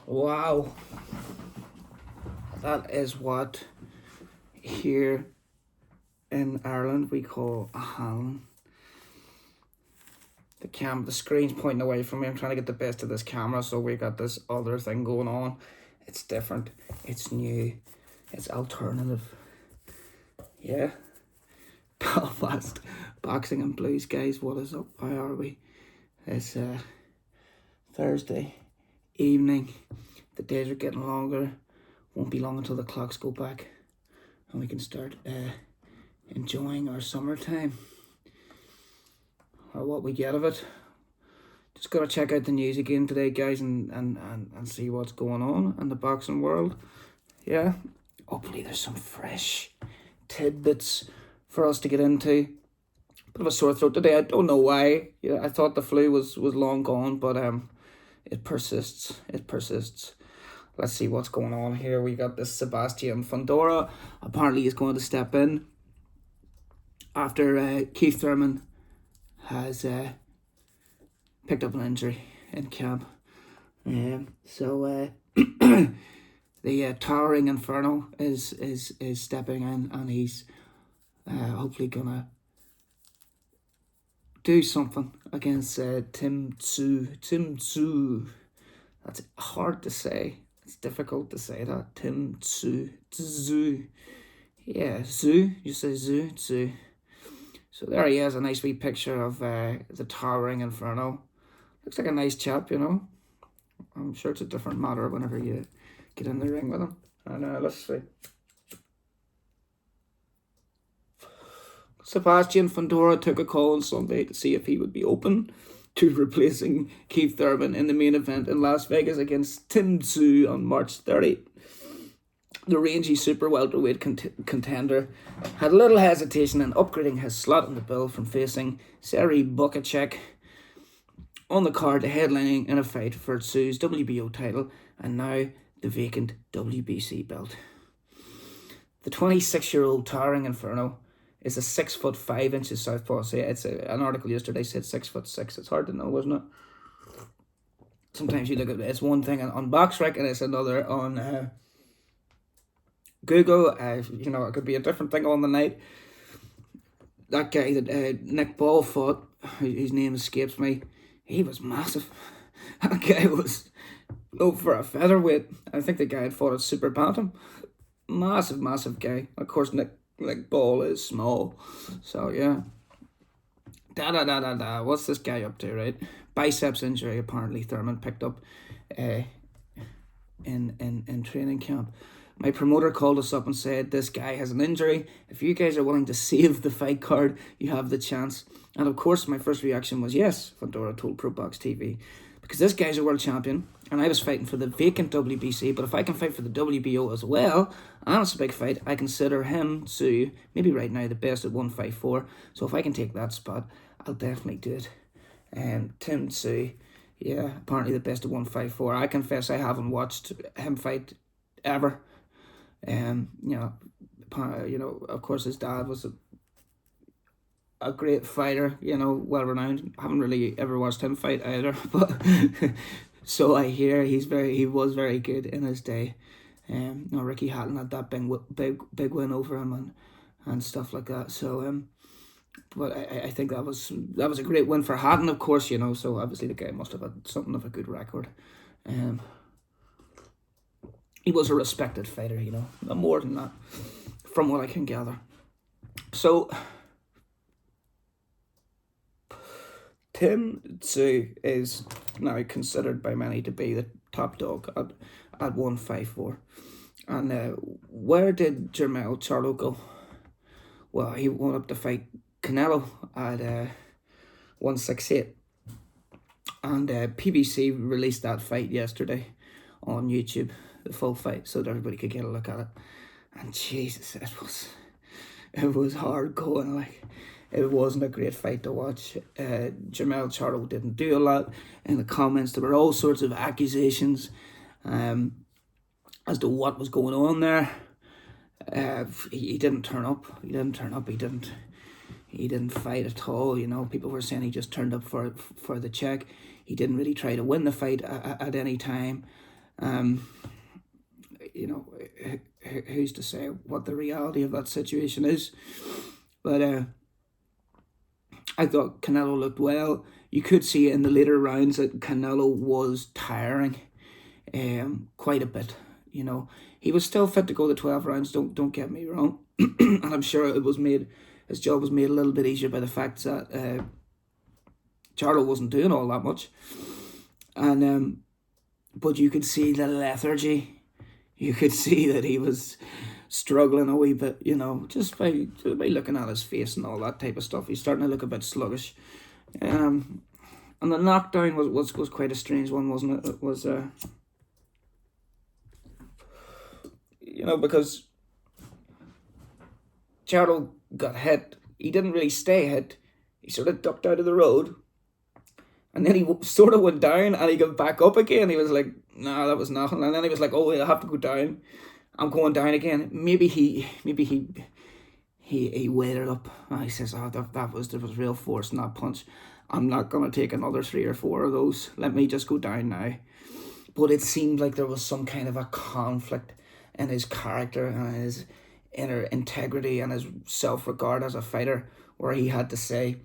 Wow, that is what here in Ireland we call a hand. The screen's pointing away from me. I'm trying to get the best of this camera, so we got this other thing going on. It's different. It's new. It's alternative. Yeah. Belfast Boxing and Blues, guys. What is up? How are we? It's Thursday evening. The days are getting longer. Won't be long until the clocks go back and we can start enjoying our summertime, or what we get of it. Just gotta check out the news again today, guys, and see what's going on in the boxing world. Yeah. Hopefully there's some fresh tidbits for us to get into. Bit of a sore throat today. I don't know why. Yeah, I thought the flu was long gone, but it persists. It persists. Let's see what's going on here. We got this Sebastian Fundora. Apparently he's going to step in after Keith Thurman has picked up an injury in camp. So the towering Inferno is stepping in, and he's hopefully gonna do something against Tim Tszyu. That's hard to say. It's difficult to say that. Tim Tszyu. Yeah, Zhu. You say Tszyu. So there he is, a nice wee picture of the towering Inferno. Looks like a nice chap, you know. I'm sure it's a different matter whenever you get in the ring with him. And let's see. Sebastian Fundora took a call on Sunday to see if he would be open to replacing Keith Thurman in the main event in Las Vegas against Tim Tszyu on March 30. The rangy super welterweight contender had little hesitation in upgrading his slot in the bill from facing Serhii Bukacek on the card to headlining in a fight for Tszyu's WBO title and now the vacant WBC belt. The 26-year-old towering Inferno is a 6'5" southpaw. So it's an article yesterday said 6'6". It's hard to know, isn't it? Sometimes you look at it, it's one thing on BoxRec and it's another on Google. You know, it could be a different thing on the night. That guy that Nick Ball fought, whose name escapes me, he was massive. That guy was low for a featherweight. I think the guy had fought at Super Bantam. Massive guy. Of course, Nick Ball is small. So, yeah. What's this guy up to, right? Biceps injury, apparently, Thurman picked up in training camp. My promoter called us up and said, this guy has an injury. If you guys are willing to save the fight card, you have the chance. And of course, my first reaction was yes, Fundora told Pro Box TV. Because this guy's a world champion, and I was fighting for the vacant WBC, but if I can fight for the WBO as well, and it's a big fight, I consider him, Tszyu, maybe right now the best at 154. So if I can take that spot, I'll definitely do it. Tim Tszyu, yeah, apparently the best at 154. I confess I haven't watched him fight ever. You know, of course his dad was a great fighter, you know, well renowned. I haven't really ever watched him fight either, but so I hear he was very good in his day. You know, Ricky Hatton had that big win over him and stuff like that. So but I think that was a great win for Hatton, of course, you know. So obviously the guy must have had something of a good record. He was a respected fighter, you know, no more than that, from what I can gather. So Tim Tszyu is now considered by many to be the top dog at 154. And where did Jermell Charlo go? Well, he went up to fight Canelo at 168. And PBC released that fight yesterday on YouTube, the full fight, so that everybody could get a look at it. And Jesus, it was hard going. Like, it wasn't a great fight to watch. Jermell Charlo didn't do a lot. In the comments, there were all sorts of accusations as to what was going on there. He didn't turn up. He didn't fight at all. You know, people were saying he just turned up for the check. He didn't really try to win the fight at any time. You know, who's to say what the reality of that situation is? But I thought Canelo looked well. You could see in the later rounds that Canelo was tiring quite a bit. You know, he was still fit to go the 12 rounds. Don't get me wrong, and I'm sure his job was made a little bit easier by the fact that Charlo wasn't doing all that much, and but you could see the lethargy. You could see that he was struggling a wee bit, you know, just by looking at his face and all that type of stuff. He's starting to look a bit sluggish. And the knockdown was quite a strange one, wasn't it? It was, you know, because Charlo got hit. He didn't really stay hit. He sort of ducked out of the road. And then he sort of went down and he got back up again. He was like, no, that was nothing. And then he was like, oh, wait, I have to go down. I'm going down again. Maybe he weighed it up. And he says, oh, there was real force in that punch. I'm not going to take another 3 or 4 of those. Let me just go down now. But it seemed like there was some kind of a conflict in his character and his inner integrity and his self-regard as a fighter, where he had to say,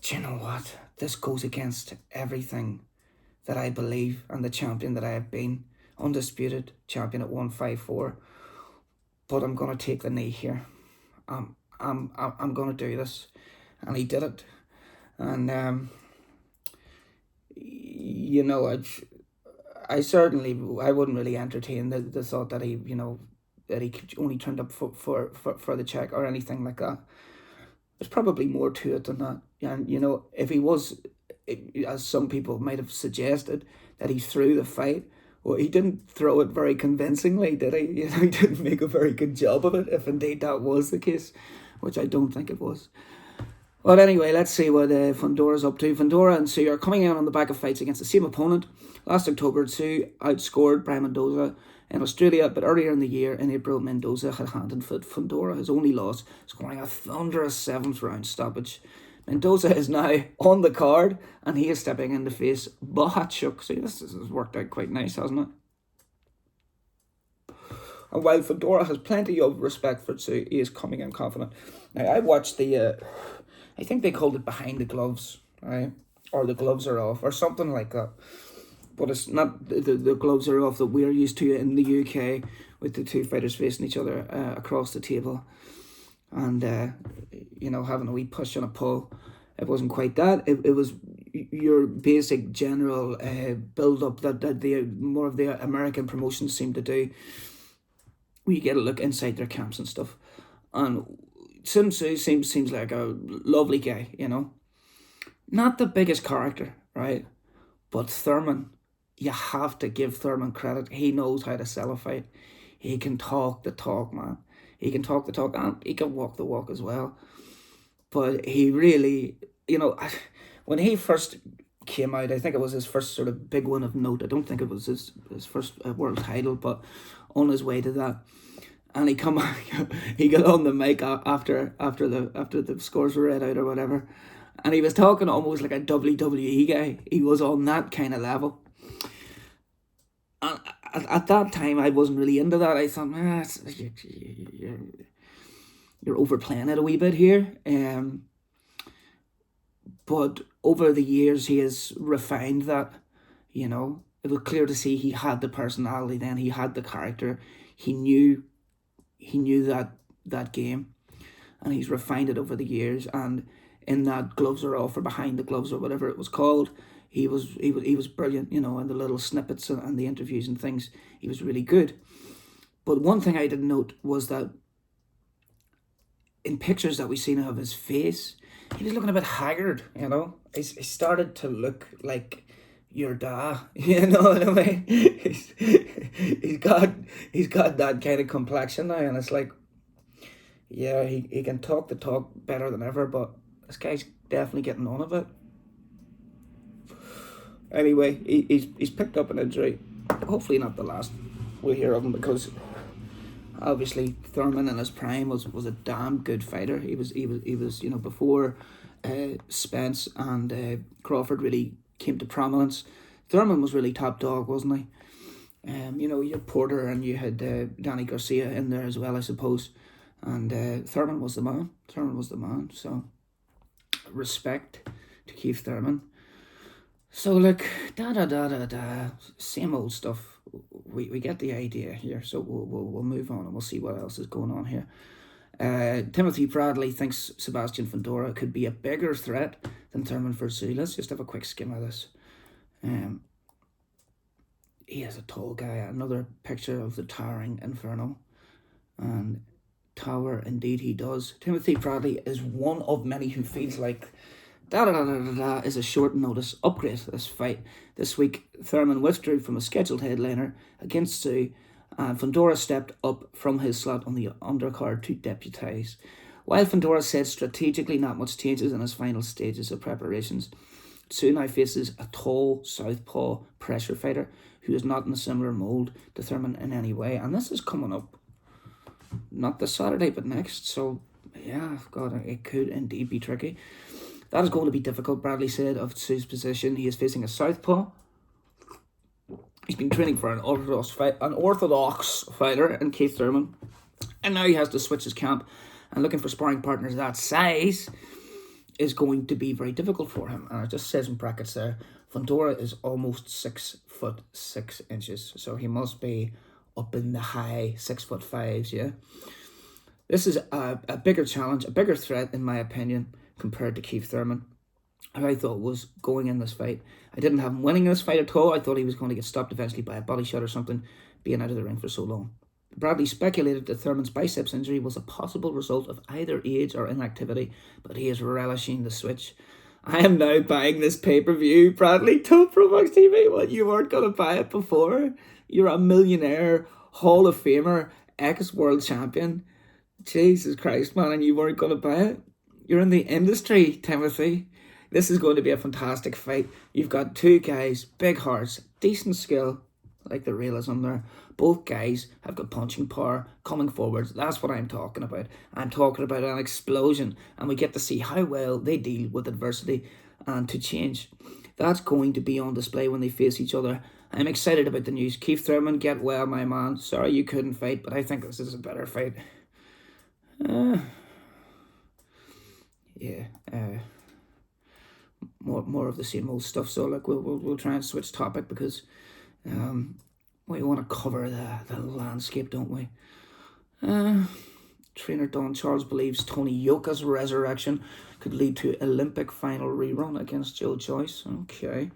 do you know what? This goes against everything that I believe and the champion that I have been. Undisputed champion at 154. But I'm going to take the knee here. I'm going to do this. And he did it. And, you know, I wouldn't really entertain the thought that he, you know, that he only turned up for the check or anything like that. There's probably more to it than that. And, you know, if he was, as some people might have suggested, that he threw the fight, well, he didn't throw it very convincingly, did he? You know, he didn't make a very good job of it, if indeed that was the case, which I don't think it was. But anyway, let's see what Fundora's up to. Fundora and Tszyu are coming out on the back of fights against the same opponent. Last October, Tszyu outscored Brian Mendoza in Australia, but earlier in the year, in April, Mendoza had handed Fundora his only loss, scoring a thunderous 7th round stoppage. Mendoza is now on the card, and he is stepping in to face Bohachuk. See, this has worked out quite nice, hasn't it? And while Fundora has plenty of respect for Tszyu, he is coming in confident. Now, I watched the, I think they called it Behind the Gloves, right? Or The Gloves Are Off, or something like that. But it's not the gloves are off that we're used to in the UK, with the two fighters facing each other across the table. And, you know, having a wee push and a pull. It wasn't quite that. It was your basic general build-up that the more of the American promotions seem to do. Where you get a look inside their camps and stuff. And Sun Tzu seems like a lovely guy, you know. Not the biggest character, right? But Thurman, you have to give Thurman credit. He knows how to sell a fight. He can talk the talk, man. He can talk the talk, and he can walk the walk as well. But he really, you know, when he first came out, I think it was his first sort of big one of note. I don't think it was his first world title, but on his way to that. And he got on the mic after the scores were read out or whatever. And he was talking almost like a WWE guy. He was on that kind of level. And at that time, I wasn't really into that. I thought, you're overplaying it a wee bit here. But over the years, he has refined that. You know, it was clear to see he had the personality then. He had the character. He knew that game. And he's refined it over the years. And in that Gloves Are Off or Behind the Gloves or whatever it was called, he was brilliant, you know, in the little snippets and the interviews and things. He was really good. But one thing I didn't note was that in pictures that we seen of his face, he was looking a bit haggard, you know. He started to look like your dad, you know what I mean? He's got that kind of complexion now, and it's like, yeah, he can talk the talk better than ever, but this guy's definitely getting on a bit. Anyway, he's picked up an injury. Hopefully not the last we'll hear of him, because obviously Thurman in his prime was a damn good fighter. He was you know, before Spence and Crawford really came to prominence. Thurman was really top dog, wasn't he? You had Porter and you had Danny Garcia in there as well, I suppose. And Thurman was the man. So respect to Keith Thurman. So look, same old stuff. We get the idea here. So we'll move on and we'll see what else is going on here. Timothy Bradley thinks Sebastian Fundora could be a bigger threat than Thurman Fursu. Let's just have a quick skim of this. He is a tall guy. Another picture of the towering Inferno. And tower indeed he does. Timothy Bradley is one of many who feels like is a short notice upgrade to this fight. This week, Thurman withdrew from a scheduled headliner against Sue, and Fundora stepped up from his slot on the undercard to deputise. While Fundora said strategically not much changes in his final stages of preparations, Sue now faces a tall southpaw pressure fighter who is not in a similar mould to Thurman in any way, and this is coming up not this Saturday but next, so yeah, God, it could indeed be tricky. That is going to be difficult, Bradley said of Sue's position. He is facing a southpaw. He's been training for an orthodox fighter in Keith Thurman, and now he has to switch his camp, and looking for sparring partners that size is going to be very difficult for him. And it just says in brackets there, Fundora is almost 6'6", so he must be up in the high 6'5", yeah. This is a bigger challenge, a bigger threat in my opinion, compared to Keith Thurman, who I thought was going in this fight. I didn't have him winning this fight at all. I thought he was going to get stopped eventually by a body shot or something, being out of the ring for so long. Bradley speculated that Thurman's biceps injury was a possible result of either age or inactivity, but he is relishing the switch. I am now buying this pay-per-view, Bradley told ProBox TV. What, you weren't going to buy it before? You're a millionaire, Hall of Famer, ex-world champion. Jesus Christ, man, and you weren't going to buy it? You're in the industry, Timothy. This is going to be a fantastic fight. You've got two guys, big hearts, decent skill, like the realism there. Both guys have got punching power coming forwards. That's what I'm talking about. I'm talking about an explosion, and we get to see how well they deal with adversity and to change. That's going to be on display when they face each other. I'm excited about the news. Keith Thurman, get well, my man. Sorry you couldn't fight, but I think this is a better fight. More of the same old stuff. So like we'll try and switch topic because we want to cover the landscape, don't we? Trainer Don Charles believes Tony Yoka's resurrection could lead to Olympic final rerun against Joe Joyce. Okay.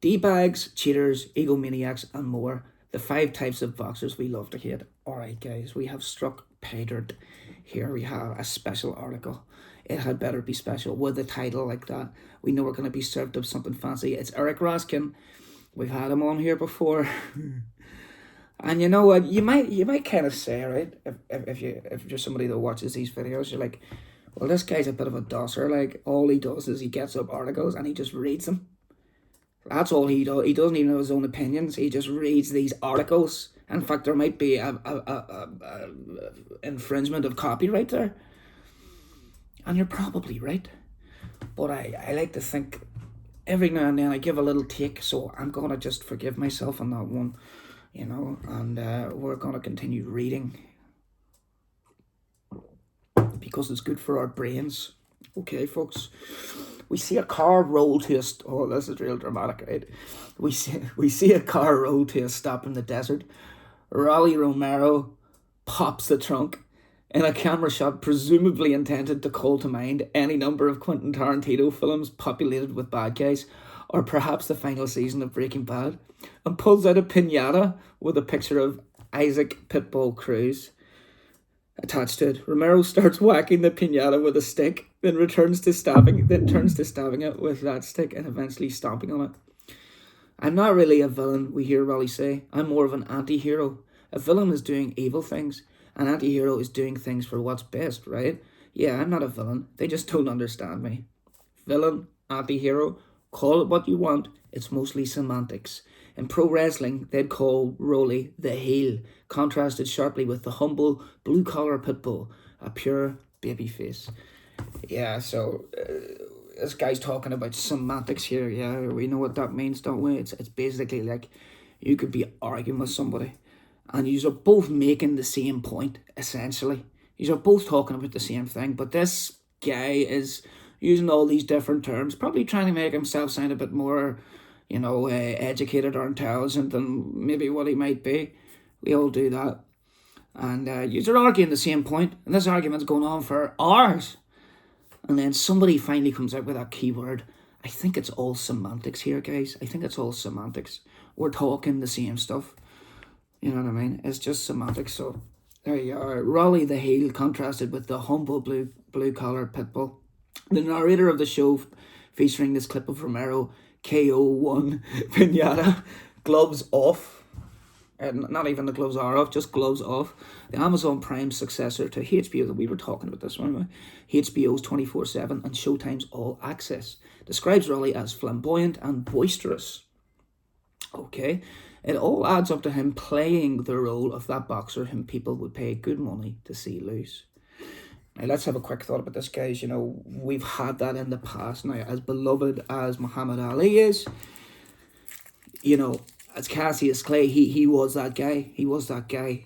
D-bags, cheaters, egomaniacs, and more. The 5 types of boxers we love to hate. Alright guys, we have struck pay dirt. Here we have a special article. It had better be special with a title like that. We know we're going to be served up something fancy. It's Eric Raskin. We've had him on here before. And you know what? You might kind of say, right? If you're somebody that watches these videos, you're like, well, this guy's a bit of a dosser. Like, all he does is he gets up articles and he just reads them. That's all he does. He doesn't even have his own opinions. He just reads these articles. In fact, there might be a infringement of copyright there. And you're probably right. But I like to think every now and then I give a little take. So I'm going to just forgive myself on that one. You know, and we're going to continue reading. Because it's good for our brains. Okay, folks. We see a car roll to a... Oh, this is real dramatic, right? We see a car roll to a stop in the desert. Rolly Romero pops the trunk in a camera shot presumably intended to call to mind any number of Quentin Tarantino films populated with bad guys, or perhaps the final season of Breaking Bad, and pulls out a piñata with a picture of Isaac Pitbull Cruz attached to it. Romero starts whacking the piñata with a stick, then turns to stabbing it with that stick and eventually stomping on it. I'm not really a villain, we hear Rolly say. I'm more of an anti-hero. A villain is doing evil things. An anti-hero is doing things for what's best, right? Yeah, I'm not a villain. They just don't understand me. Villain, anti-hero, call it what you want. It's mostly semantics. In pro wrestling, they'd call Rolly the heel, contrasted sharply with the humble, blue-collar Pitbull, a pure babyface. Yeah, so this guy's talking about semantics here. Yeah, we know what that means, don't we? It's basically like you could be arguing with somebody and you are both making the same point, essentially. You are both talking about the same thing, but this guy is using all these different terms, probably trying to make himself sound a bit more, educated or intelligent than maybe what he might be. We all do that. And you're arguing the same point, and this argument's going on for hours. And then somebody finally comes out with that keyword. I think it's all semantics here, guys. I think it's all semantics. We're talking the same stuff. You know what I mean? It's just semantics. So there you are. Raleigh the heel contrasted with the humble blue-collar pitbull. The narrator of the show featuring this clip of Romero, KO1, Pinata, gloves off. Not even the gloves are off, just gloves off. The Amazon Prime successor to HBO, that we were talking about this one, HBO's 24/7 and Showtime's All Access, describes Raleigh as flamboyant and boisterous. Okay, it all adds up to him playing the role of that boxer whom people would pay good money to see lose. Now, let's have a quick thought about this, guys. We've had that in the past. Now, as beloved as Muhammad Ali is, as Cassius Clay, he was that guy. He was that guy,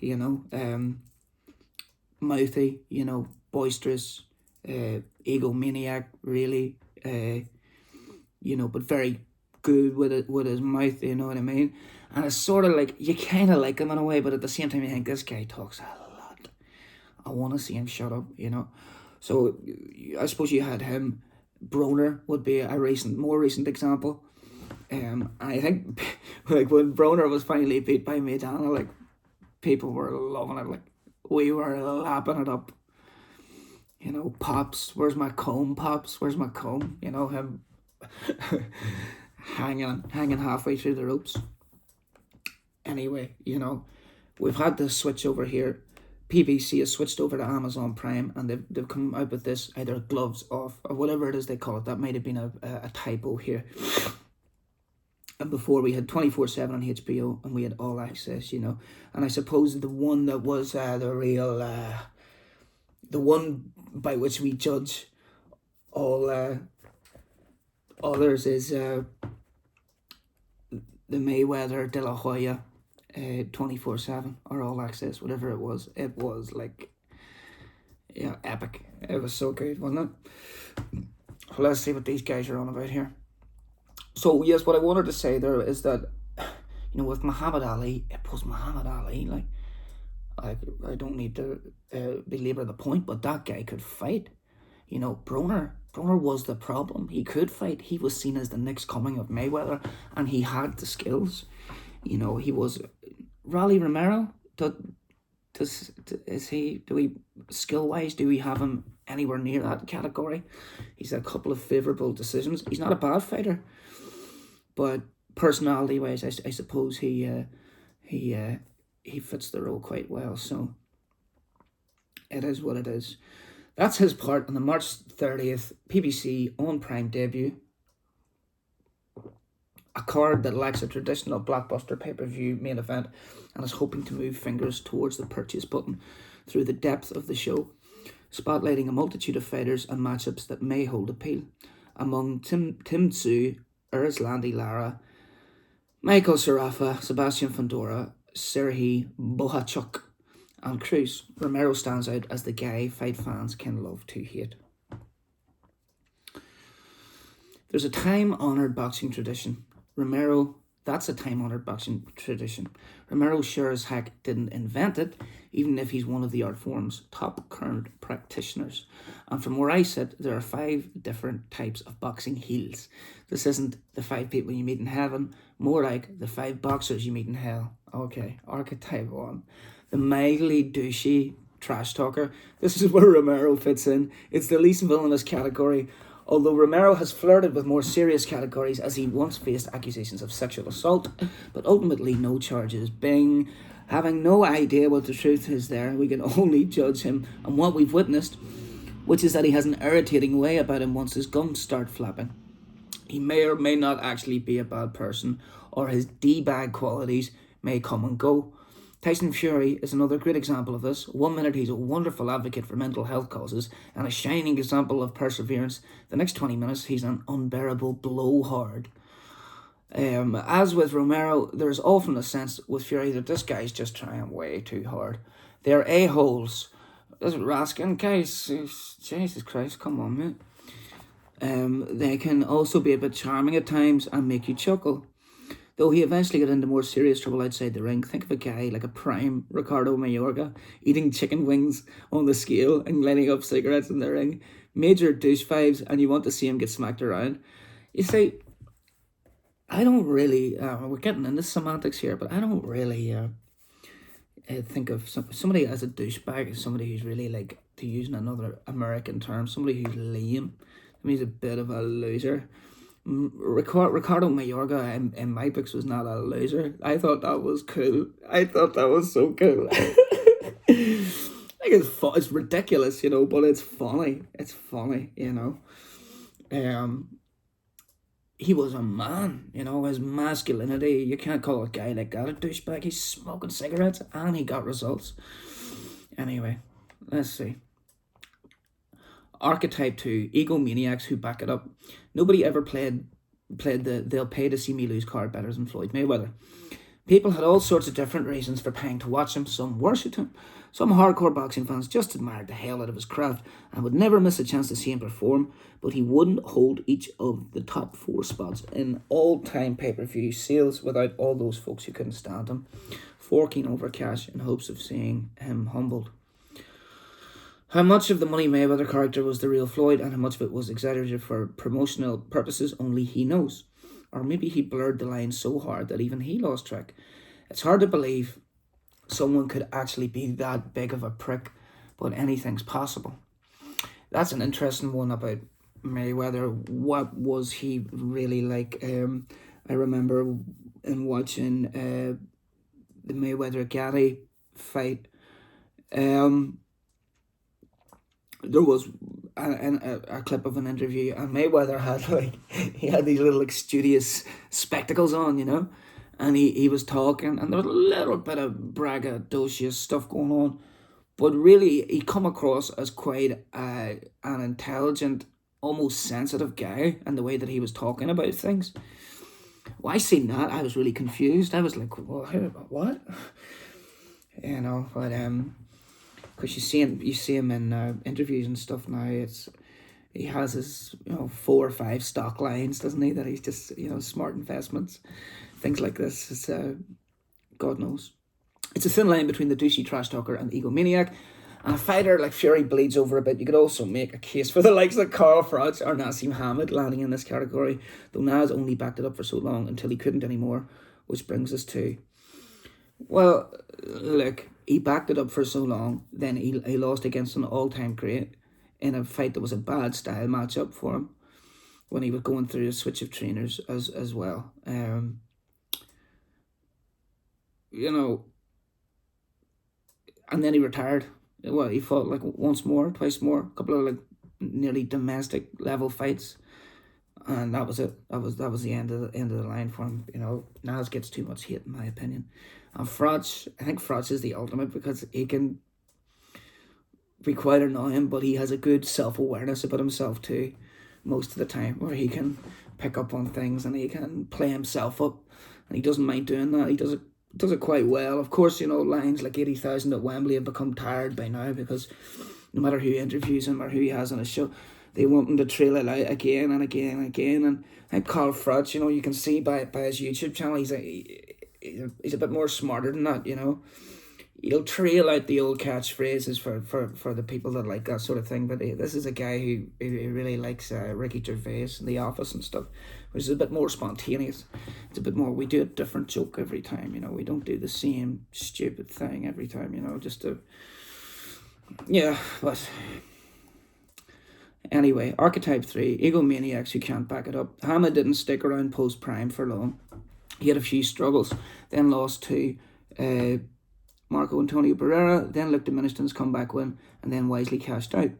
mouthy, boisterous, egomaniac, really, but very good with his mouth, you know what I mean? And it's sort of like, you kind of like him in a way, but at the same time you think, this guy talks a lot. I want to see him shut up, So I suppose you had him. Broner would be a more recent example. I think when Broner was finally beat by Maidana, people were loving it. We were lapping it up. Pops, where's my comb? Pops, where's my comb? Him hanging halfway through the ropes. Anyway, we've had this switch over here. PBC has switched over to Amazon Prime, and they've come out with this either gloves off or whatever it is they call it. That might have been a typo here. And before we had 24/7 on HBO, and we had All Access, And I suppose the one that was the real, the one by which we judge all others is the Mayweather De La Hoya 24/7 or All Access, whatever it was. It was epic. It was so good, wasn't it? Well, let's see what these guys are on about here. So, yes, what I wanted to say there is that, with Muhammad Ali, it was Muhammad Ali. I don't need to belabor the point, but that guy could fight. Broner was the problem. He could fight. He was seen as the next coming of Mayweather, and he had the skills. He was Raleigh Romero. Skill-wise, do we have him anywhere near that category? He's had a couple of favourable decisions. He's not a bad fighter. But personality-wise, I suppose he fits the role quite well. So it is what it is. That's his part on the March 30th PBC on Prime debut. A card that lacks a traditional blockbuster pay-per-view main event and is hoping to move fingers towards the purchase button through the depth of the show, spotlighting a multitude of fighters and matchups that may hold appeal. Among Tim Tszyu, Erzlandi Lara, Michael Sarafa, Sebastian Fundora, Serhii Bohachuk, and Cruz, Romero stands out as the guy fight fans can love to hate. There's a time-honoured boxing tradition. That's a time-honoured boxing tradition. Romero sure as heck didn't invent it, even if he's one of the art form's top current practitioners. And from where I sit, there are 5 different types of boxing heels. This isn't the 5 people you meet in heaven, more like the 5 boxers you meet in hell. Okay, archetype 1. The mildly douchey trash talker. This is where Romero fits in. It's the least villainous category. Although Romero has flirted with more serious categories as he once faced accusations of sexual assault, but ultimately no charges. Bing. Having no idea what the truth is there, we can only judge him on what we've witnessed, which is that he has an irritating way about him once his gums start flapping. He may or may not actually be a bad person, or his D-bag qualities may come and go. Tyson Fury is another great example of this. 1 minute he's a wonderful advocate for mental health causes and a shining example of perseverance. The next 20 minutes he's an unbearable blowhard. As with Romero, there's often a sense with Fury that this guy's just trying way too hard. They're a-holes. This is Raskin, guys. Jesus Christ, come on, man. They can also be a bit charming at times and make you chuckle. Though he eventually got into more serious trouble outside the ring, think of a guy like a prime Ricardo Mayorga eating chicken wings on the scale and lighting up cigarettes in the ring. Major douche vibes, and you want to see him get smacked around. You see, I don't really, we're getting into semantics here, but I don't really think of somebody as a douchebag as somebody who's really, like, to use another American term, somebody who's lame. I mean, he's a bit of a loser. Ricardo Mayorga in my books was not a loser. I thought that was cool. I thought that was so cool. Like, it's ridiculous, you know, but it's funny. It's funny, you know. He was a man, you know, his masculinity. You can't call a guy like that a douchebag. He's smoking cigarettes and he got results. Anyway, let's see. Archetype 2, egomaniacs who back it up. Nobody ever played the they'll pay to see me lose card better than Floyd Mayweather. People had all sorts of different reasons for paying to watch him. Some worshipped him. Some hardcore boxing fans just admired the hell out of his craft and would never miss a chance to see him perform, but he wouldn't hold each of the top 4 spots in all-time pay-per-view sales without all those folks who couldn't stand him, forking over cash in hopes of seeing him humbled. How much of the Money Mayweather character was the real Floyd and how much of it was exaggerated for promotional purposes only he knows. Or maybe he blurred the line so hard that even he lost track. It's hard to believe someone could actually be that big of a prick, but anything's possible. That's an interesting one about Mayweather. What was he really like? I remember in watching the Mayweather-Gatti fight, there was a clip of an interview, and Mayweather had these little studious spectacles on, you know, and he was talking, and there was a little bit of braggadocious stuff going on, but really he come across as quite an intelligent, almost sensitive guy, and the way that he was talking about things. Well, I seen that, I was really confused. I was like, well, what? You know, but because you see him in interviews and stuff now. He has his 4 or 5 stock lines, doesn't he? That he's just smart investments, things like this. It's God knows. It's a thin line between the douchey trash talker and the egomaniac. And a fighter like Fury bleeds over a bit. You could also make a case for the likes of Carl Froch or Nassim Hamed landing in this category, though Nas only backed it up for so long until he couldn't anymore, which brings us to, well, look, he backed it up for so long, then he lost against an all-time great in a fight that was a bad style matchup for him when he was going through a switch of trainers as well. And then he retired. Well, he fought like once more, twice more, a couple of like nearly domestic level fights, and that was it. That was the end of the line for him. Nas gets too much hate in my opinion. And Froch, I think Froch is the ultimate because he can be quite annoying, but he has a good self-awareness about himself too, most of the time, where he can pick up on things and he can play himself up, and he doesn't mind doing that. He does it quite well. Of course, lines like 80,000 at Wembley have become tired by now because no matter who interviews him or who he has on a show, they want him to trail it out again and again and again. And I think Carl Froch, you can see by his YouTube channel, he's a bit more smarter than that, He'll trail out the old catchphrases for the people that like that sort of thing. But this is a guy who really likes Ricky Gervais in The Office and stuff, which is a bit more spontaneous. It's a bit more, we do a different joke every time, we don't do the same stupid thing every time, but anyway, Archetype 3, egomaniacs who can't back it up. Hamed didn't stick around post-Prime for long. He had a few struggles, then lost to Marco Antonio Barrera, then looked diminished in his comeback win, and then wisely cashed out.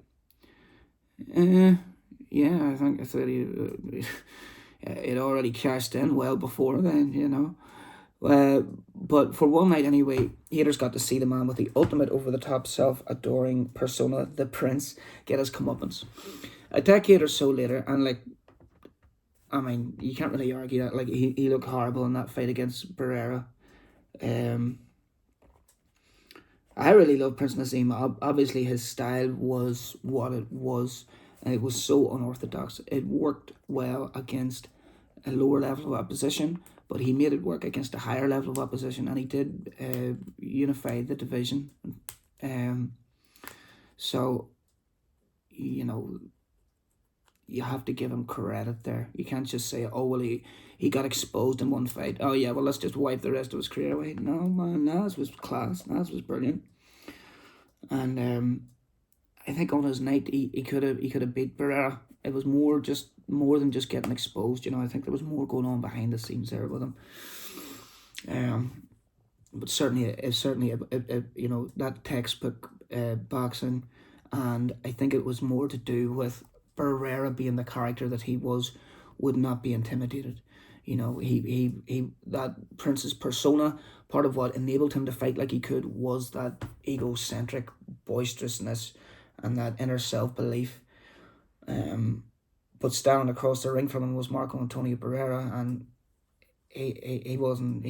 I thought it already cashed in well before then, but for one night anyway, haters got to see the man with the ultimate over-the-top self-adoring persona, the Prince, get his comeuppance. A decade or so later, and I mean, you can't really argue that. Like, he looked horrible in that fight against Barrera. Um, I really love Prince Nassim. Obviously, his style was what it was, and it was so unorthodox. It worked well against a lower level of opposition, but he made it work against a higher level of opposition, and he did unify the division. Um, so, you know, you have to give him credit there. You can't just say, oh, well, he got exposed in one fight. Oh, yeah, well, let's just wipe the rest of his career away. No, man, Nas was class. Nas was brilliant. And I think on his night, he could have beat Barrera. It was more than just getting exposed. I think there was more going on behind the scenes there with him. But certainly, that textbook boxing, and I think it was more to do with Barrera being the character that he was, would not be intimidated. He that Prince's persona, part of what enabled him to fight like he could was that egocentric boisterousness and that inner self-belief. But standing across the ring from him was Marco Antonio Barrera, and he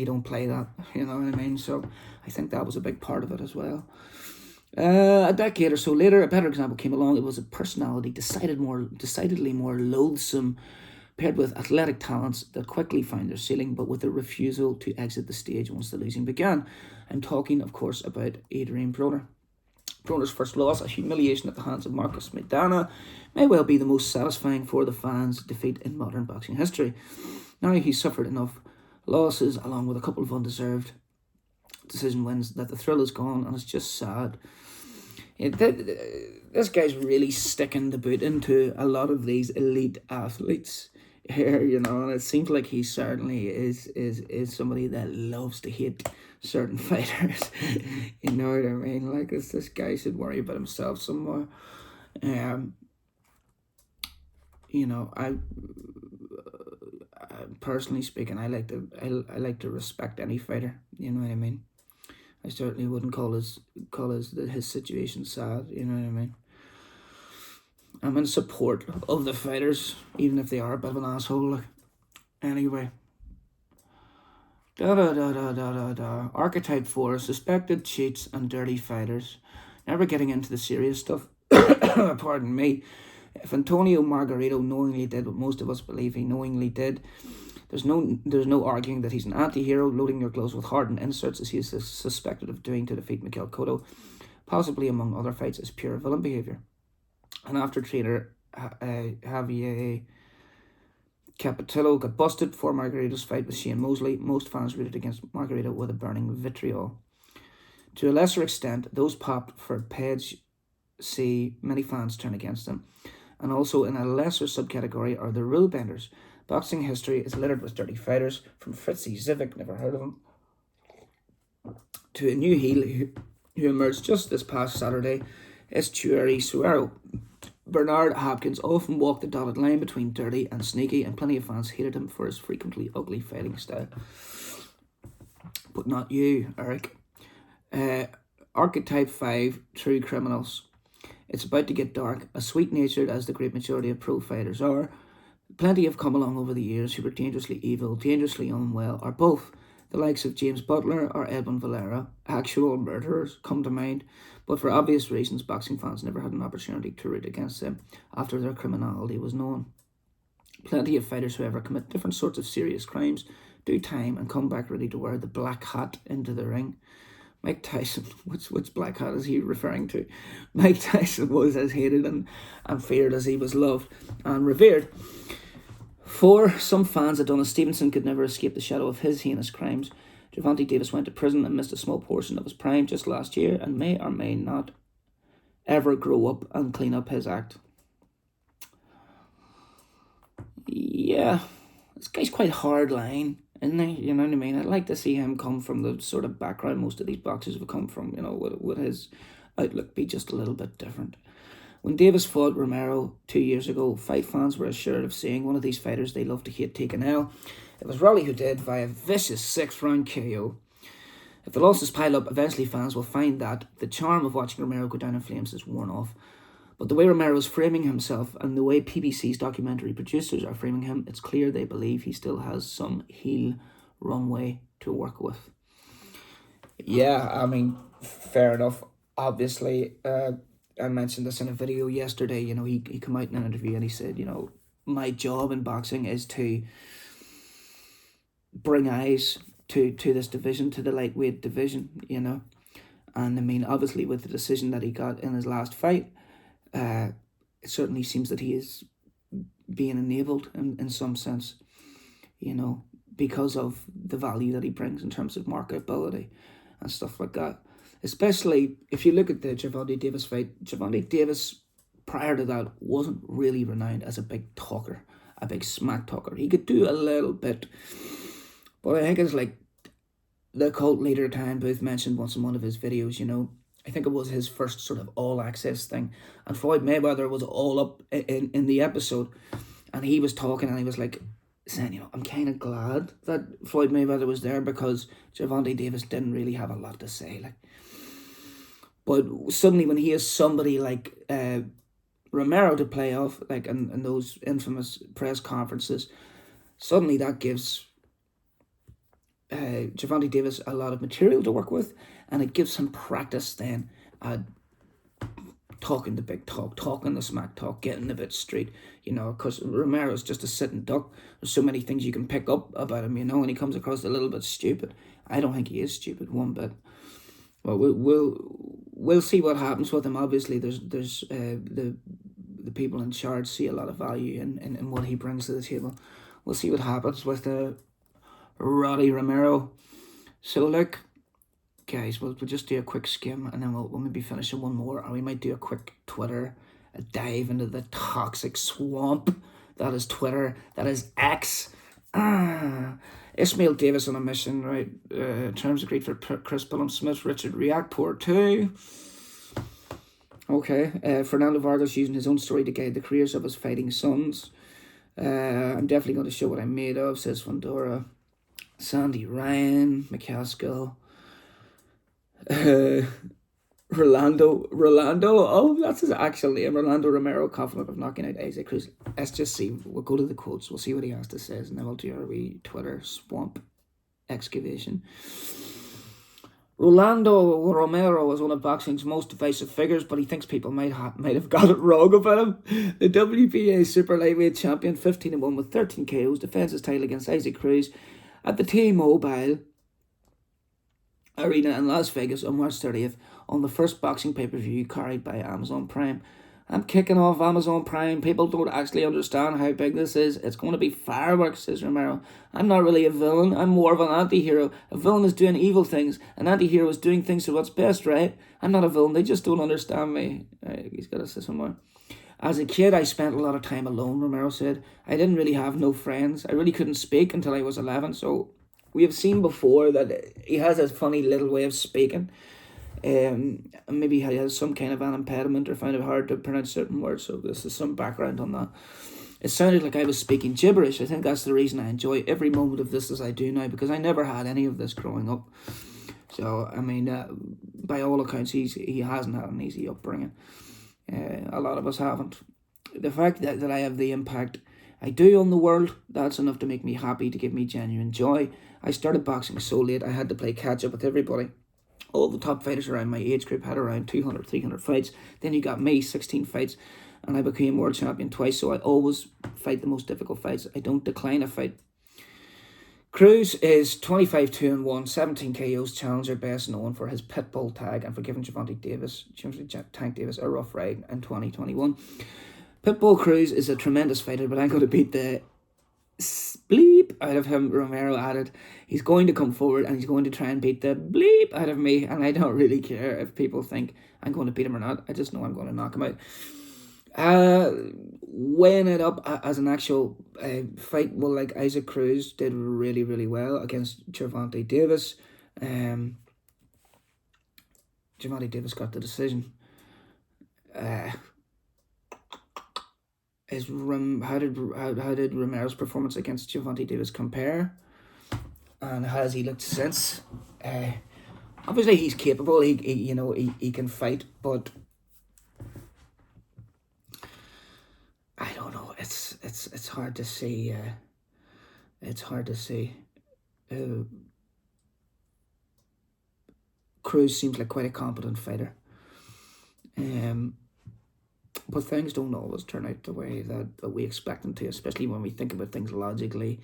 don't play that, you know what I mean? So I think that was a big part of it as well. A decade or so later, a better example came along. It was a personality decidedly more loathsome, paired with athletic talents that quickly found their ceiling, but with a refusal to exit the stage once the losing began. I'm talking, of course, about Adrian Broner. Broner's first loss, a humiliation at the hands of Marcus Maidana, may well be the most satisfying for the fans' defeat in modern boxing history. Now he's suffered enough losses, along with a couple of undeserved decision wins, that the thrill is gone, and it's just sad. This guy's really sticking the boot into a lot of these elite athletes here, and it seems like he certainly is somebody that loves to hate certain fighters. You know what I mean? Like, this guy should worry about himself some more. I personally speaking, I like to respect any fighter. You know what I mean? I certainly wouldn't call his situation sad. You know what I mean? I'm in support of the fighters, even if they are a bit of an asshole. Like. Anyway. Archetype 4, suspected cheats and dirty fighters. Never getting into the serious stuff. Pardon me. If Antonio Margarito knowingly did what most of us believe he knowingly did, there's no arguing that he's an anti-hero, loading your gloves with hardened inserts as he is suspected of doing to defeat Miguel Cotto, possibly among other fights, is pure villain behaviour. And after trainer Javier Capetillo got busted for Margarito's fight with Shane Mosley, most fans rooted against Margarito with a burning vitriol. To a lesser extent, those popped for Page see many fans turn against him. And also in a lesser subcategory are the rule benders. Boxing history is littered with dirty fighters, from Fritzy Zivic, never heard of him, to a new heel who emerged just this past Saturday, Estuary Suero. Bernard Hopkins often walked the dotted line between dirty and sneaky, and plenty of fans hated him for his frequently ugly fighting style. But not you, Eric. Archetype 5, true criminals. It's about to get dark, as sweet-natured as the great majority of pro fighters are. Plenty have come along over the years who were dangerously evil, dangerously unwell, or both. The likes of James Butler or Edwin Valera, actual murderers, come to mind, but for obvious reasons, boxing fans never had an opportunity to root against them after their criminality was known. Plenty of fighters, however, commit different sorts of serious crimes, do time, and come back ready to wear the black hat into the ring. Mike Tyson, which black hat is he referring to? Mike Tyson was as hated and feared as he was loved and revered. For some fans, Adonis Stevenson could never escape the shadow of his heinous crimes. Gervonta Davis went to prison and missed a small portion of his prime just last year, and may or may not ever grow up and clean up his act. Yeah, this guy's quite hard line, isn't he? You know what I mean? I'd like to see him come from the sort of background most of these boxers have come from, would his outlook be just a little bit different. When Davis fought Romero 2 years ago, fight fans were assured of seeing one of these fighters they love to hate take an L. It was Raleigh who did via vicious 6th-round KO. If the losses pile up, eventually fans will find that the charm of watching Romero go down in flames is worn off. But the way Romero's framing himself and the way PBC's documentary producers are framing him, it's clear they believe he still has some heel runway to work with. Yeah, I mean, fair enough. Obviously, I mentioned this in a video yesterday. You know, he came out in an interview and he said, you know, my job in boxing is to bring eyes to this division, to the lightweight division, you know. And I mean, obviously, with the decision that he got in his last fight, it certainly seems that he is being enabled in some sense, you know, because of the value that he brings in terms of marketability and stuff like that. Especially if you look at the Gervonta Davis fight, Gervonta Davis, prior to that, wasn't really renowned as a big talker, a big smack talker. He could do a little bit, but I think it's like the cult leader Time Booth mentioned once in one of his videos, you know, I think it was his first sort of all-access thing, and Floyd Mayweather was all up in the episode, and he was talking, and he was like, saying, you know, I'm kind of glad that Floyd Mayweather was there because Gervonta Davis didn't really have a lot to say, like. But suddenly when he has somebody like Romero to play off, like in those infamous press conferences, suddenly that gives Gervonta Davis a lot of material to work with, and it gives him practice then at talking the big talk, talking the smack talk, getting a bit straight, you know, because Romero's just a sitting duck. There's so many things you can pick up about him, you know, and he comes across a little bit stupid. I don't think he is stupid one bit. Well, we'll see what happens with him. Obviously, there's the people in charge see a lot of value in what he brings to the table. We'll see what happens with Roddy Romero. So look, guys, we'll just do a quick skim, and then we'll maybe finish in one more, or we might do a quick Twitter, a dive into the toxic swamp that is Twitter, that is X. Ismail Davis on a mission, right? Terms agreed for Chris Billum-Smith, Richard Reactport 2. Okay, Fernando Vargas using his own story to guide the careers of his fighting sons. I'm definitely going to show what I'm made of, says Fundora. Sandy Ryan, McCaskill. Rolando, oh, that's his actual name. Rolando Romero, confident of knocking out Isaac Cruz. Let's just see. We'll go to the quotes. We'll see what he has to say, and then we'll do our wee Twitter swamp excavation. Rolando Romero is one of boxing's most divisive figures, but he thinks people might have got it wrong about him. The WBA super lightweight champion, 15-1 with 13 KOs, defends his title against Isaac Cruz at the T-Mobile Arena in Las Vegas on March 30th on the first boxing pay-per-view carried by Amazon Prime. I'm kicking off Amazon Prime. People don't actually understand how big this is. It's going to be fireworks, says Romero. I'm not really a villain. I'm more of an anti-hero. A villain is doing evil things. An anti-hero is doing things for what's best, right? I'm not a villain. They just don't understand me. Right, he's got to say somewhere. As a kid, I spent a lot of time alone, Romero said. I didn't really have no friends. I really couldn't speak until I was 11, so we have seen before that he has a funny little way of speaking. Maybe he has some kind of an impediment or found it hard to pronounce certain words, so this is some background on that. It sounded like I was speaking gibberish. I think that's the reason I enjoy every moment of this as I do now, because I never had any of this growing up. So, I mean, by all accounts, he hasn't had an easy upbringing. A lot of us haven't. The fact that I have the impact I do on the world, that's enough to make me happy, to give me genuine joy. I started boxing so late, I had to play catch up with everybody. All the top fighters around my age group had around 200, 300 fights. Then you got me, 16 fights, and I became world champion twice, so I always fight the most difficult fights. I don't decline a fight. Cruz is 25-2-1, 17 KOs, challenger, best known for his Pitbull tag and for giving Gervonta Tank Davis a rough ride in 2021. Pitbull Cruz is a tremendous fighter, but I'm going to beat the bleep out of him, Romero added. He's going to come forward and he's going to try and beat the bleep out of me, and I don't really care if people think I'm going to beat him or not. I just know I'm going to knock him out. Weighing it up as an actual fight, well, like Isaac Cruz did really, really well against Gervonta Davis. Gervonta Davis got the decision. How did Romero's performance against Gervonta Davis compare? And how has he looked since? Obviously he's capable. He can fight, but it's hard to see. It's hard to see. Cruz seems like quite a competent fighter. But things don't always turn out the way that we expect them to, especially when we think about things logically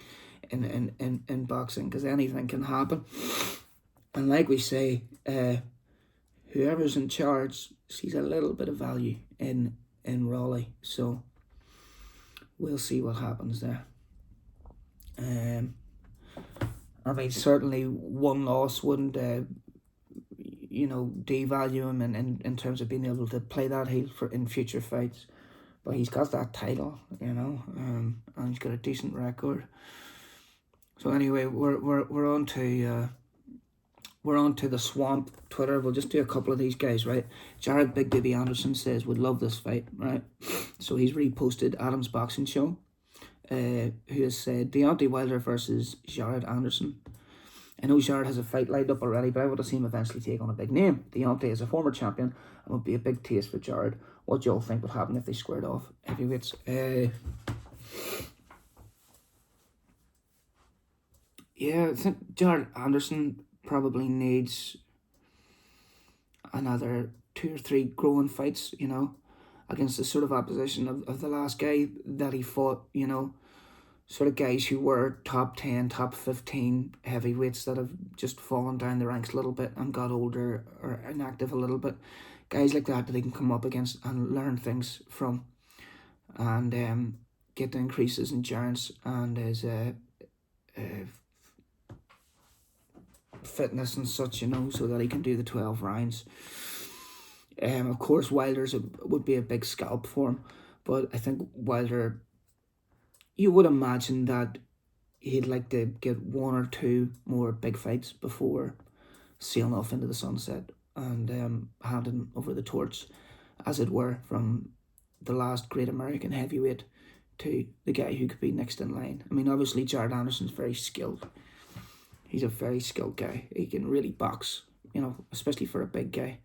in boxing, because anything can happen. And like we say, whoever's in charge sees a little bit of value in Raleigh. So we'll see what happens there. I mean, certainly one loss wouldn't devalue him in terms of being able to play that heel in future fights. But he's got that title, and he's got a decent record. So anyway, we're on to the Swamp Twitter. We'll just do a couple of these guys, right? Jared Big Baby Anderson says would love this fight, right? So he's reposted Adam's Boxing Show, who has said Deontay Wilder versus Jared Anderson. I know Jared has a fight lined up already, but I want to see him eventually take on a big name. Deontay is a former champion and would be a big taste for Jared. What do you all think would happen if they squared off heavyweights? Yeah, I think Jared Anderson probably needs another 2 or 3 growing fights, against the sort of opposition of the last guy that he fought, sort of guys who were top 10, top 15 heavyweights that have just fallen down the ranks a little bit and got older or inactive a little bit. Guys like that they can come up against and learn things from, and get the increases in endurance and his fitness and such, so that he can do the 12 rounds. Of course, Wilder's would be a big scalp for him, but I think Wilder, you would imagine that he'd like to get 1 or 2 more big fights before sailing off into the sunset and handing over the torch, as it were, from the last great American heavyweight to the guy who could be next in line. I mean, obviously, Jared Anderson's very skilled. He's a very skilled guy. He can really box, especially for a big guy.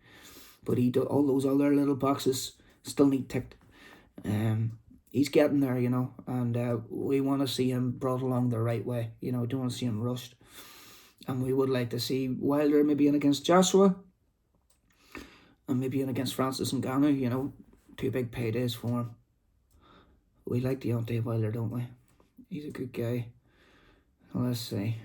But all those other little boxes still need ticked. He's getting there, and we want to see him brought along the right way. We don't want to see him rushed. And we would like to see Wilder maybe in against Joshua, and maybe in against Francis Ngannou, 2 big paydays for him. We like Deontay Wilder, don't we? He's a good guy. Let's see.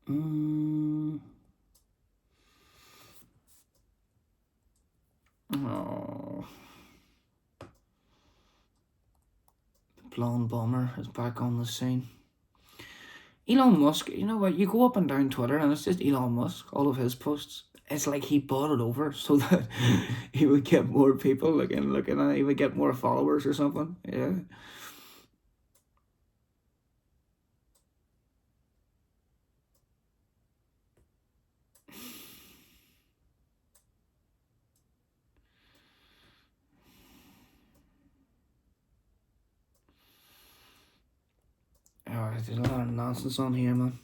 Oh. The blonde bomber is back on the scene. Elon Musk, you know what? You go up and down Twitter and it's just Elon Musk, all of his posts. It's like he bought it over so that he would get more people looking at it. He would get more followers or something. Yeah. There's a lot of nonsense on here, man.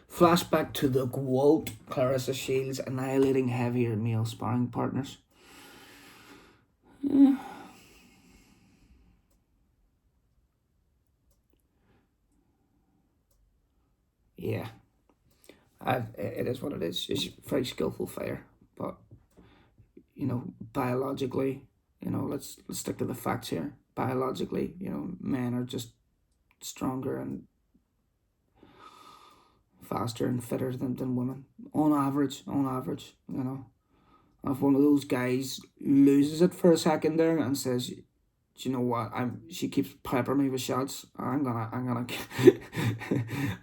Flashback to the quote, Clarissa Shields annihilating heavier male sparring partners. Yeah. It is what it is. She's a very skillful fighter, but biologically, let's stick to the facts here. Biologically, men are just stronger and faster and fitter than women on average. And if one of those guys loses it for a second there and says, "Do you know what? She keeps peppering me with shots. I'm gonna I'm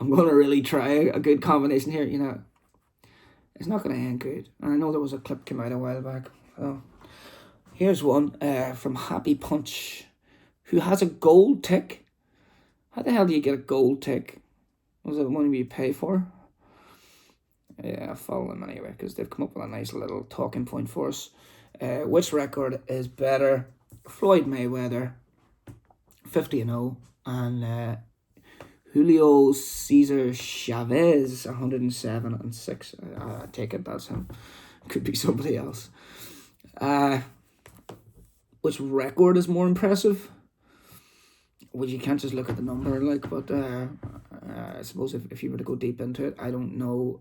gonna really try a good combination here." It's not gonna end good. And I know there was a clip came out a while back. So here's one from Happy Punch, who has a gold tick. How the hell do you get a gold tick? Was it one you pay for? Yeah, I follow them anyway because they've come up with a nice little talking point for us. Which record is better? Floyd Mayweather, 50-0, and Julio Cesar Chavez, 107-6. I take it that's him. Could be somebody else. Which record is more impressive? Well, you can't just look at the number, like, but I suppose if you were to go deep into it, I don't know.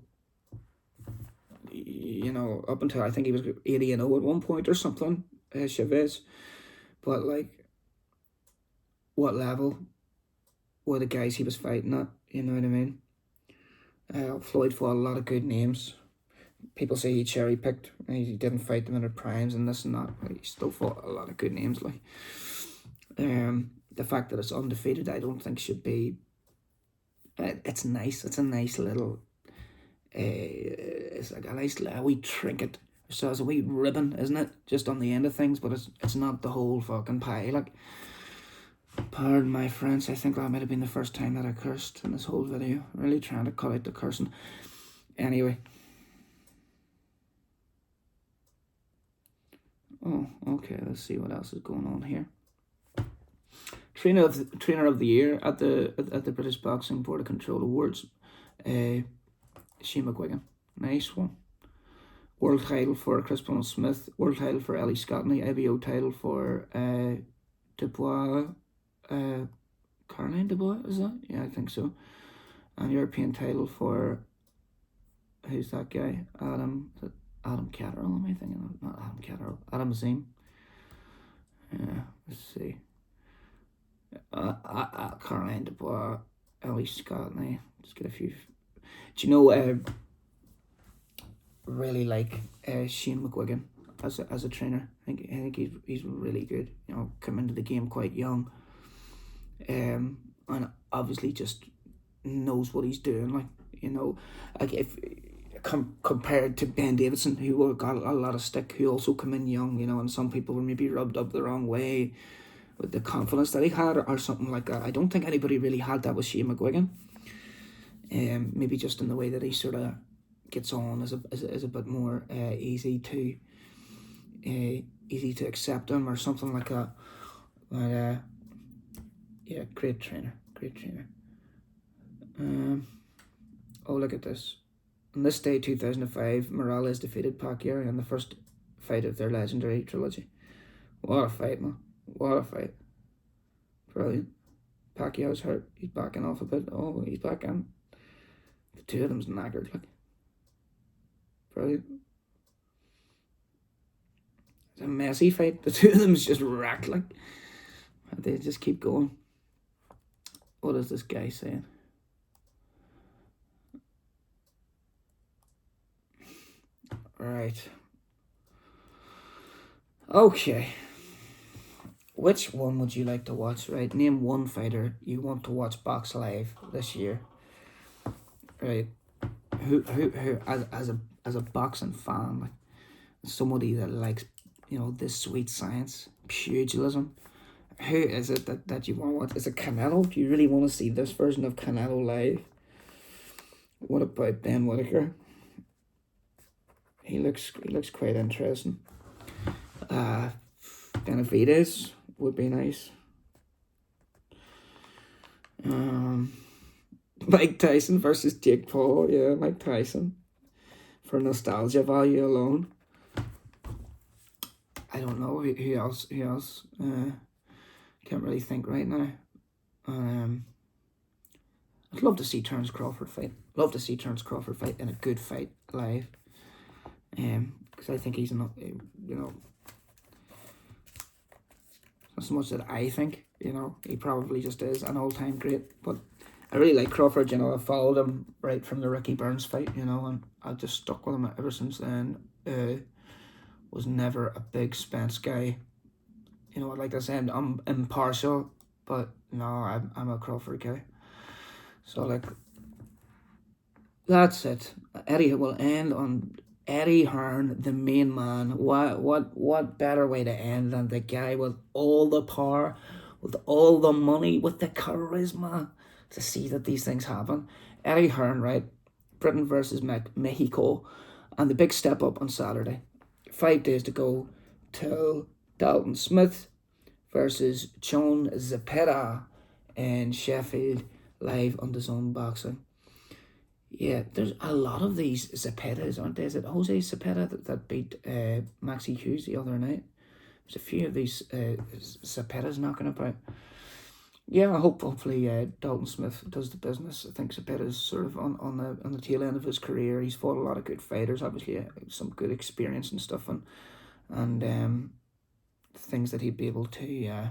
Up until I think he was 80-0 at one point or something, Chavez. But like, what level were the guys he was fighting at? You know what I mean? Floyd fought a lot of good names. People say he cherry picked. He didn't fight them in their primes and this and that. But he still fought a lot of good names. Like, the fact that it's undefeated, I don't think should be. It's nice. It's a nice little. It's like a nice wee trinket. So it's a wee ribbon, isn't it? Just on the end of things, but it's not the whole fucking pie. Like, pardon my French, I think that might have been the first time that I cursed in this whole video. Really trying to cut out the cursing. Anyway. Oh, okay. Let's see what else is going on here. Trainer of the year at the British Boxing Board of Control Awards. Shane McGuigan. Nice one. World title for Chris Smith. World title for Ellie Scottney. IBO title for Dubois. Caroline Dubois, is that? Yeah, I think so. And European title for, who's that guy? Adam Catterall, am I thinking of? Not Adam Catterall. Adam Azim. Yeah, let's see. Caroline Dubois, Ellie Scottney. Just get a few. Do you know? Really like Shane McGuigan as a trainer. I think he's really good. Come into the game quite young, and obviously just knows what he's doing. Like if compared to Ben Davison, who got a lot of stick, who also come in young. And some people were maybe rubbed up the wrong way with the confidence that he had or something like that. I don't think anybody really had that with Shane McGuigan. Maybe just in the way that he sort of gets on is a bit more easy to accept him or something like that. But yeah, great trainer. Oh, look at this. On this day, 2005, Morales defeated Pacquiao in the first fight of their legendary trilogy. What a fight, man. What a fight. Brilliant. Pacquiao's hurt. He's backing off a bit. Oh, he's back in. The two of them's knackered, like. Brilliant. It's a messy fight. The two of them's just wrecked, like. They just keep going. What is this guy saying? Right. Okay. Which one would you like to watch? Right. Name one fighter you want to watch box live this year. Right. Who as a boxing fan, like somebody that likes, this sweet science, pugilism. Who is it that you want to watch? Is it Canelo? Do you really want to see this version of Canelo live? What about Ben Whittaker? He looks quite interesting. Benavidez would be nice. Mike Tyson versus Jake Paul. Yeah, Mike Tyson. For nostalgia value alone. I don't know who else. Can't really think right now. I'd love to see Terence Crawford fight. Love to see Terence Crawford fight in a good fight live. Because I think he's not, not so much that I think, he probably just is an all-time great. But I really like Crawford, I followed him right from the Ricky Burns fight, and I've just stuck with him ever since then. Was never a big Spence guy. Like I said, I'm impartial, but no, I'm a Crawford guy. So, like, that's it. Eddie will end on Eddie Hearn, the main man. What better way to end than the guy with all the power, with all the money, with the charisma to see that these things happen. Eddie Hearn, right? Britain versus Mexico, and the big step up on Saturday. 5 days to go till Dalton Smith versus Joan Zepeda in Sheffield, live on DAZN Boxing. Yeah, there's a lot of these Zepetas, aren't there? Is it Jose Zepeta that beat Maxi Hughes the other night? There's a few of these Zepetas knocking about. Yeah, hopefully Dalton Smith does the business. I think Zepeta's sort of on the tail end of his career. He's fought a lot of good fighters, obviously some good experience and stuff, and things that he'd be able to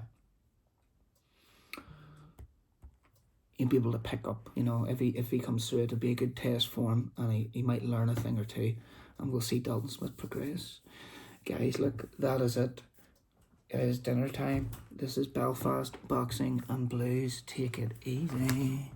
pick up. You know, if he comes through, it'll be a good test for him, and he might learn a thing or two, and we'll see Dalton Smith progress. Guys, look, that is it. It is dinner time. This is Belfast Boxing and Blues. Take it easy.